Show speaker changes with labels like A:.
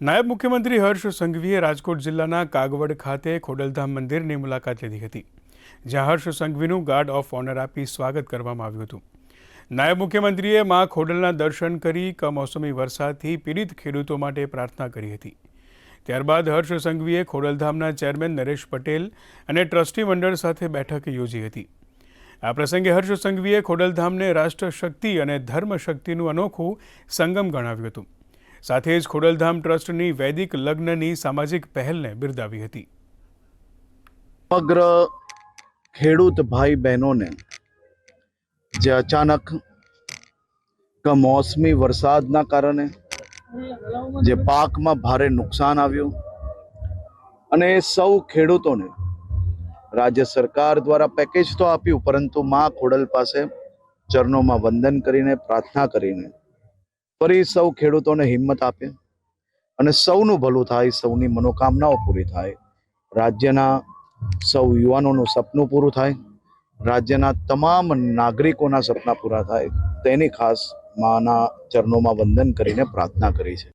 A: નાયબ મુખ્યમંત્રી હર્ષ સંઘવીએ રાજકોટ જિલ્લાના કાગવડ ખાતે ખોડલધામ મંદિરની મુલાકાત લીધી હતી, જ્યાં હર્ષ સંઘવીનું ગાર્ડ ઓફ ઓનર આપી સ્વાગત કરવામાં આવ્યું હતું। નાયબ મુખ્યમંત્રીએ મા ખોડલના દર્શન કરી કમોસમી વરસાદથી પીડિત ખેડૂતો માટે પ્રાર્થના કરી હતી। ત્યારબાદ હર્ષ સંઘવીએ ખોડલધામના ચેરમેન નરેશ પટેલ અને ટ્રસ્ટી મંડળ સાથે બેઠક યોજી હતી। આ પ્રસંગે હર્ષ સંઘવીએ ખોડલધામને રાષ્ટ્ર શક્તિ અને ધર્મ શક્તિનું અનોખું સંગમ ગણાવ્યું હતું। સાથે જ ખોડલધામ ટ્રસ્ટની વૈદિક લગ્નની સામાજિક પહેલને બિરદાવી હતી।
B: સમગ્ર ખેડૂત ભાઈ બહેનોને જે અચાનક કમોસમી વરસાદના કારણે જે પાકમાં ભારે નુકસાન આવ્યું અને સૌ ખેડૂતોને રાજ્ય સરકાર દ્વારા પેકેજ તો આપ્યું, પરંતુ મા ખોડલ પાસે ચરણોમાં વંદન કરીને પ્રાર્થના કરીને ફરી સૌ ખેડૂતોને હિંમત આપે અને સૌનું ભલું થાય, સૌની મનોકામનાઓ પૂરી થાય, રાજ્યના સૌ યુવાનોનું સપનું પૂરું થાય, રાજ્યના તમામ નાગરિકોના સપના પૂરા થાય, તેની ખાસ માના ચરણોમાં વંદન કરીને પ્રાર્થના કરી છે।